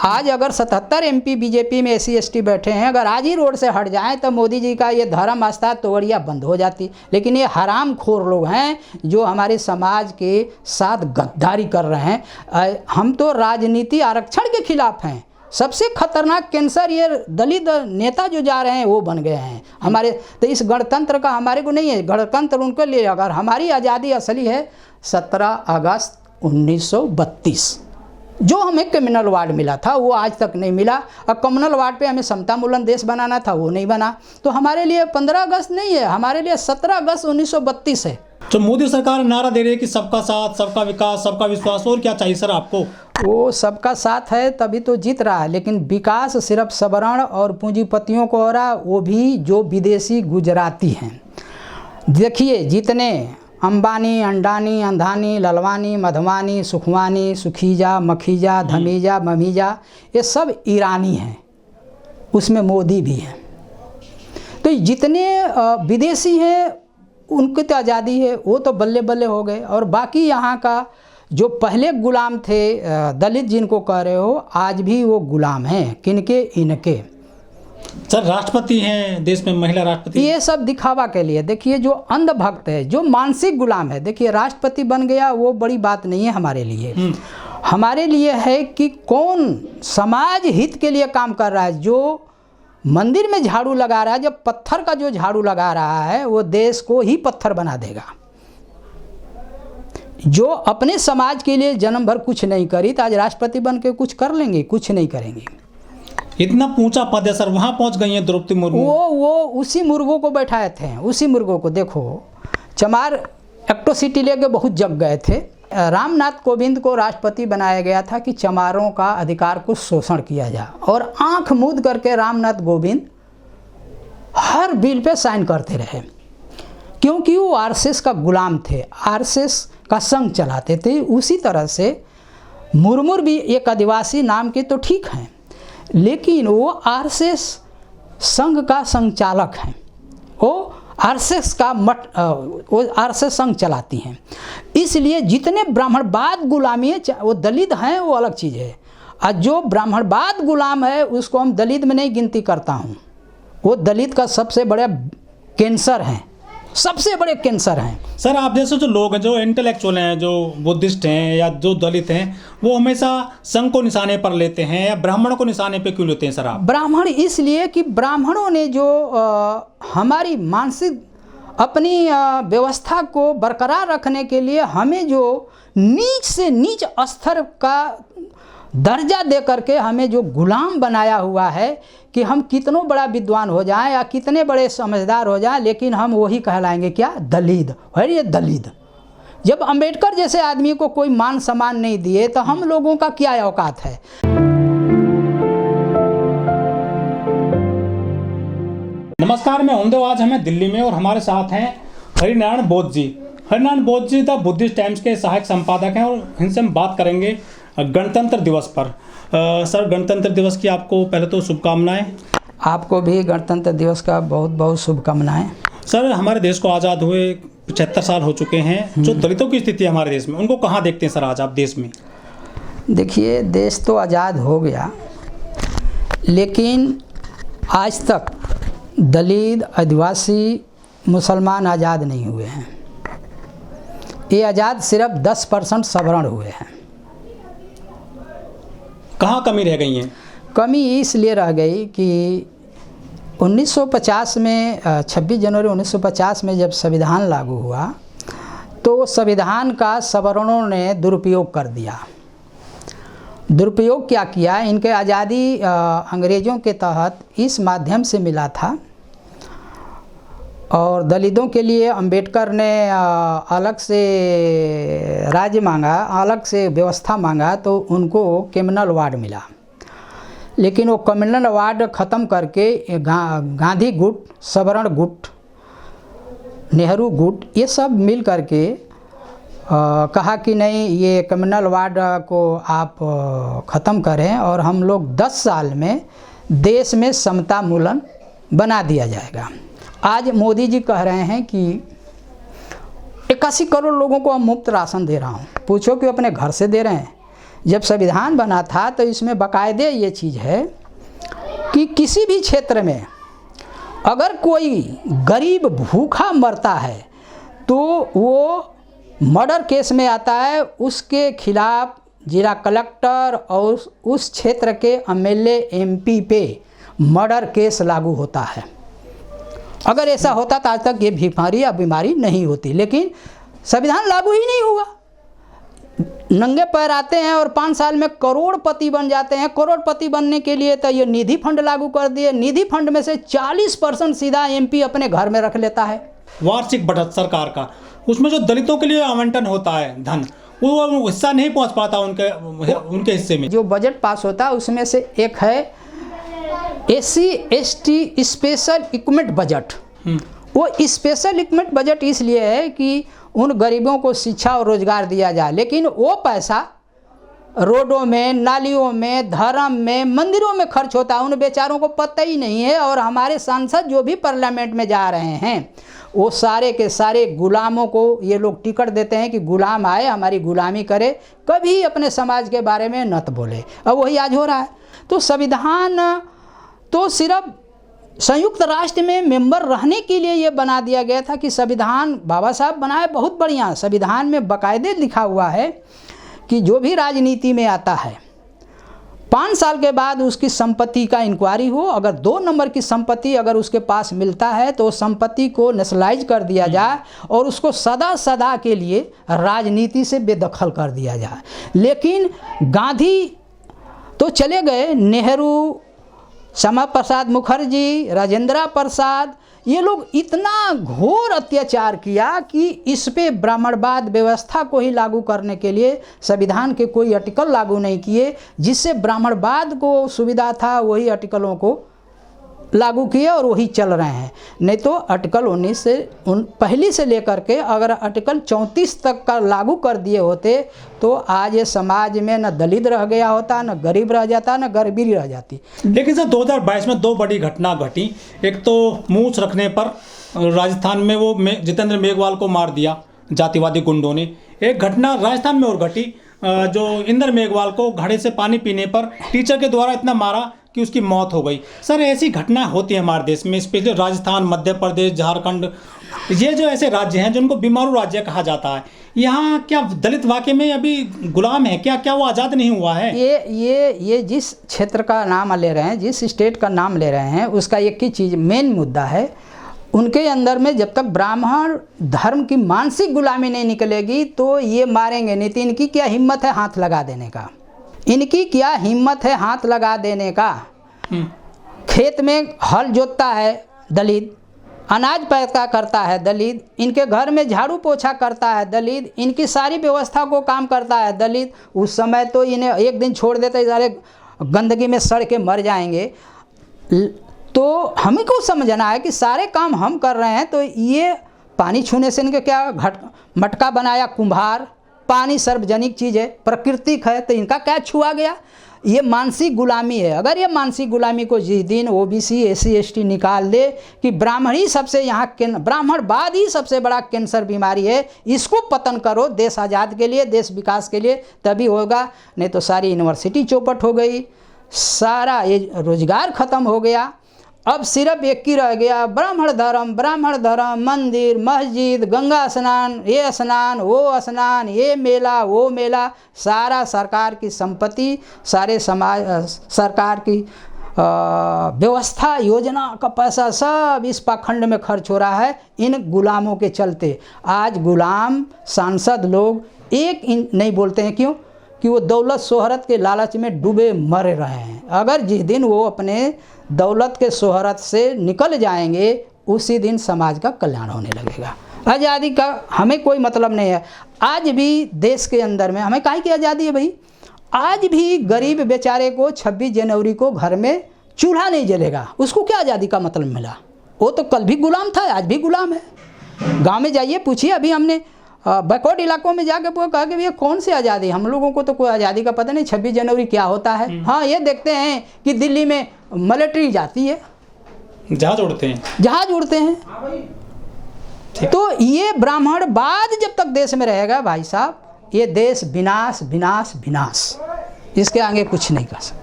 आज अगर 77 MP BJP में SC ST बैठे हैं, अगर आज ही रोड से हट जाएं तो मोदी जी का ये धर्म आस्था तोड़िया बंद हो जाती। लेकिन ये हरामखोर लोग हैं जो हमारे समाज के साथ गद्दारी कर रहे हैं। हम तो राजनीति आरक्षण के खिलाफ हैं। सबसे खतरनाक कैंसर ये दलित नेता जो जा रहे हैं वो बन गए हैं हमारे। तो इस गणतंत्र का हमारे को नहीं है, गणतंत्र उनके लिए। अगर हमारी आज़ादी असली है 17 अगस्त 1932, जो हमें कम्युनल वार्ड मिला था वो आज तक नहीं मिला। अब कम्युनल वार्ड पे हमें समता मूलन देश बनाना था, वो नहीं बना। तो हमारे लिए 15 अगस्त नहीं है, हमारे लिए 17 अगस्त 1932 है। तो मोदी सरकार नारा दे रही है कि सबका साथ, सबका विकास, सबका विश्वास, और क्या चाहिए सर आपको? वो सबका साथ है तभी तो जीत रहा है, लेकिन विकास सिर्फ सवर्ण और पूंजीपतियों को हो रहा, वो भी जो विदेशी गुजराती हैं। देखिए जितने अंबानी, अंडानी, अंधानी, ललवानी, मधवानी, सुखवानी, सुखीजा, मखीजा, धमीजा, ममीजा, ये सब ईरानी हैं, उसमें मोदी भी हैं। तो जितने विदेशी हैं उनकी तो आज़ादी है, वो तो बल्ले बल्ले हो गए। और बाकी यहाँ का जो पहले गुलाम थे दलित जिनको कह रहे हो, आज भी वो गुलाम हैं। किनके? इनके। सर राष्ट्रपति हैं देश में, महिला राष्ट्रपति, ये सब दिखावा के लिए। देखिए जो अंधभक्त है, जो मानसिक गुलाम है, देखिए राष्ट्रपति बन गया वो बड़ी बात नहीं है हमारे लिए। हमारे लिए है कि कौन समाज हित के लिए काम कर रहा है। जो मंदिर में झाड़ू लगा रहा है, जब पत्थर का जो झाड़ू लगा रहा है वो देश को ही पत्थर बना देगा। जो अपने समाज के लिए जन्म भर कुछ नहीं करी, तो आज राष्ट्रपति बन के कुछ कर लेंगे? कुछ नहीं करेंगे। इतना ऊंचा पद है सर, वहाँ पहुँच गई हैं द्रौपदी मुर्मू। वो उसी मुर्गों को बैठाए थे, उसी मुर्गों को। देखो चमार एक्ट्रोसिटी लेके बहुत जग गए थे। रामनाथ कोविंद को राष्ट्रपति बनाया गया था कि चमारों का अधिकार को शोषण किया जाए, और आंख मूंद करके रामनाथ कोविंद हर बिल पे साइन करते रहे, क्योंकि वो आरएसएस का गुलाम थे, आरएसएस का संघ चलाते थे। उसी तरह से मुर्मू भी एक आदिवासी नाम के तो ठीक हैं, लेकिन वो आरएसएस संघ का संचालक हैं। वो आरएसएस का वो आरएसएस संघ चलाती हैं। इसलिए जितने ब्राह्मणवाद गुलामी है, वो दलित हैं वो अलग चीज़ है, और जो ब्राह्मणवाद गुलाम है उसको हम दलित में नहीं गिनती करता हूँ। वो दलित का सबसे बड़ा कैंसर हैं, सबसे बड़े कैंसर हैं। सर आप जैसे जो लोग हैं, जो इंटेलेक्चुअल हैं, जो बुद्धिस्ट हैं या जो दलित हैं, वो हमेशा संघ को निशाने पर लेते हैं, या ब्राह्मणों को निशाने पे क्यों लेते हैं सर आप? ब्राह्मण इसलिए कि ब्राह्मणों ने जो हमारी मानसिक अपनी व्यवस्था को बरकरार रखने के लिए हमें जो नीच से नीच स्तर का दर्जा दे करके हमें जो गुलाम बनाया हुआ है कि हम कितनों बड़ा विद्वान हो जाएं या कितने बड़े समझदार हो जाएं, लेकिन हम वही कहलाएंगे क्या? दलित। अरे ये दलित। जब अंबेडकर जैसे आदमी को कोई मान सम्मान नहीं दिए तो हम लोगों का क्या औकात है? नमस्कार, मैं ओमदेव। आज हमें दिल्ली में और हमारे साथ हैं हरिनारायण बोध जी। हरिनारायण बोध जी द बुद्धिस्ट टाइम्स के सहायक संपादक हैं, और इनसे हम बात करेंगे गणतंत्र दिवस पर। सर गणतंत्र दिवस की आपको पहले तो शुभकामनाएं। आपको भी गणतंत्र दिवस का बहुत बहुत शुभकामनाएं। सर हमारे देश को आज़ाद हुए 75 साल हो चुके हैं। जो दलितों की स्थिति है हमारे देश में, उनको कहाँ देखते हैं सर आज आप देश में? देखिए देश तो आज़ाद हो गया, लेकिन आज तक दलित, आदिवासी, मुसलमान आज़ाद नहीं हुए हैं। ये आज़ाद सिर्फ 10% सवर्ण हुए हैं। कहाँ कमी रह गई है? कमी इसलिए रह गई कि 1950 में 26 जनवरी 1950 में जब संविधान लागू हुआ तो संविधान का सवर्णों ने दुरुपयोग कर दिया। दुरुपयोग क्या किया? इनके आज़ादी अंग्रेज़ों के तहत इस माध्यम से मिला था, और दलितों के लिए अंबेडकर ने अलग से राज्य मांगा, अलग से व्यवस्था मांगा, तो उनको कम्युनल वार्ड मिला। लेकिन वो कम्युनल वार्ड ख़त्म करके गांधी गुट, सवर्ण गुट, नेहरू गुट, ये सब मिल करके कहा कि नहीं, ये कम्युनल वार्ड को आप ख़त्म करें और हम लोग 10 साल में देश में समता मूलन बना दिया जाएगा। आज मोदी जी कह रहे हैं कि 81 करोड़ लोगों को हम मुफ्त राशन दे रहा हूँ। पूछो कि अपने घर से दे रहे हैं जब संविधान बना था तो इसमें बाकायदे ये चीज़ है कि किसी भी क्षेत्र में अगर कोई गरीब भूखा मरता है तो वो मर्डर केस में आता है, उसके खिलाफ जिला कलेक्टर और उस क्षेत्र के एमएलए एमपी पे मर्डर केस लागू होता है। अगर ऐसा होता तो आज तक ये बीमारी नहीं होती, लेकिन संविधान लागू ही नहीं हुआ। नंगे पैर आते हैं और 5 साल में करोड़पति बन जाते हैं। करोड़पति बनने के लिए तो ये निधि फंड लागू कर दिए। निधि फंड में से 40% सीधा एमपी अपने घर में रख लेता है। वार्षिक बजट सरकार का, उसमें जो दलितों के लिए आवंटन होता है धन, वो हिस्सा नहीं पहुंच पाता उनके हिस्से में। जो बजट पास होता है उसमें से एक है SC ST special equipment budget. वो स्पेशल इक्विपमेंट बजट इसलिए है कि उन गरीबों को शिक्षा और रोजगार दिया जाए, लेकिन वो पैसा रोडों में, नालियों में, धर्म में, मंदिरों में खर्च होता है। उन बेचारों को पता ही नहीं है। और हमारे सांसद जो भी पार्लियामेंट में जा रहे हैं वो सारे के सारे गुलामों को ये लोग टिकट देते हैं कि गुलाम आए हमारी गुलामी करे, कभी अपने समाज के बारे में न बोले। अब वही आज हो रहा है। तो संविधान तो सिर्फ संयुक्त राष्ट्र में मेंबर रहने के लिए ये बना दिया गया था कि संविधान बाबा साहब बनाए बहुत बढ़िया। संविधान में बाकायदे लिखा हुआ है कि जो भी राजनीति में आता है 5 साल के बाद उसकी संपत्ति का इंक्वायरी हो। अगर 2 नंबर की संपत्ति अगर उसके पास मिलता है तो संपत्ति को नेशनलाइज कर दिया जाए और उसको सदा के लिए राजनीति से बेदखल कर दिया जाए। लेकिन गांधी तो चले गए, नेहरू, श्यामा प्रसाद मुखर्जी, राजेंद्र प्रसाद, ये लोग इतना घोर अत्याचार किया कि इस पे ब्राह्मणवाद व्यवस्था को ही लागू करने के लिए संविधान के कोई आर्टिकल लागू नहीं किए। जिससे ब्राह्मणवाद को सुविधा था वही आर्टिकलों को लागू किए और वही चल रहे हैं। नहीं तो आर्टिकल 19 से पहली से लेकर के अगर आर्टिकल 34 तक का लागू कर दिए होते तो आज ये समाज में न दलित रह गया होता, न गरीब रह जाता, न गरीबी रह जाती। लेकिन सर 2022 में 2 बड़ी घटना घटी। एक तो मूंछ रखने पर राजस्थान में वो जितेंद्र मेघवाल को मार दिया जातिवादी गुंडों ने। एक घटना राजस्थान में और घटी, जो इंद्र मेघवाल को घड़े से पानी पीने पर टीचर के द्वारा इतना मारा कि उसकी मौत हो गई। सर ऐसी घटना होती है हमारे देश में, स्पेशली राजस्थान, मध्य प्रदेश, झारखंड, ये जो ऐसे राज्य हैं जिनको बीमारू राज्य कहा जाता है, यहाँ क्या दलित वाकई में अभी गुलाम है? क्या वो आज़ाद नहीं हुआ है? ये जिस क्षेत्र का नाम ले रहे हैं, जिस स्टेट का नाम ले रहे हैं, उसका एक ही चीज़ मेन मुद्दा है, उनके अंदर में जब तक ब्राह्मण धर्म की मानसिक गुलामी नहीं निकलेगी तो ये मारेंगे नहीं। तो इनकी क्या हिम्मत है हाथ लगा देने का? इनकी क्या हिम्मत है हाथ लगा देने का? खेत में हल जोतता है दलित, अनाज पैदा करता है दलित, इनके घर में झाड़ू पोछा करता है दलित, इनकी सारी व्यवस्था को काम करता है दलित। उस समय तो इन्हें एक दिन छोड़ देते सारे गंदगी में सड़ के मर जाएंगे। तो हमें को समझना है कि सारे काम हम कर रहे हैं। तो ये पानी छूने से इनके क्या मटका बनाया कुम्हार, पानी सार्वजनिक चीज़ है, प्राकृतिक है, तो इनका क्या छुआ गया? ये मानसिक गुलामी है। अगर ये मानसिक गुलामी को जिस दिन ओबीसी एससी एसटी निकाल दे कि ब्राह्मण ही सबसे यहाँ ब्राह्मणवाद ही सबसे बड़ा कैंसर बीमारी है, इसको पतन करो देश आज़ाद के लिए, देश विकास के लिए, तभी होगा। नहीं तो सारी यूनिवर्सिटी चौपट हो गई, सारा ये रोजगार ख़त्म हो गया। अब सिर्फ एक ही रह गया, ब्राह्मण धर्म, मंदिर मस्जिद, गंगा स्नान, ये स्नान वो स्नान, ये मेला वो मेला, सारा सरकार की संपत्ति, सारे समाज सरकार की व्यवस्था योजना का पैसा सब इस पाखंड में खर्च हो रहा है इन गुलामों के चलते। आज गुलाम सांसद लोग एक नहीं बोलते हैं। क्यों? कि वो दौलत शोहरत के लालच में डूबे मर रहे हैं। अगर जिस दिन वो अपने दौलत के शोहरत से निकल जाएंगे उसी दिन समाज का कल्याण होने लगेगा। आज़ादी का हमें कोई मतलब नहीं है। आज भी देश के अंदर में हमें काहे की आज़ादी है भाई? आज भी गरीब बेचारे को 26 जनवरी को घर में चूल्हा नहीं जलेगा, उसको क्या आज़ादी का मतलब मिला? वो तो कल भी गुलाम था, आज भी गुलाम है। गाँव में जाइए पूछिए, अभी हमने बैकवर्ड इलाकों में जाके कहा कि भैया कौन सी आज़ादी, हम लोगों को तो कोई आज़ादी का पता नहीं, 26 जनवरी क्या होता है। हाँ ये देखते हैं कि दिल्ली में मिलिट्री जाती है, जहाज उड़ते हैं। तो ये ब्राह्मणवाद जब तक देश में रहेगा भाई साहब, ये देश विनाश विनाश विनाश, इसके आगे कुछ नहीं कर सकते।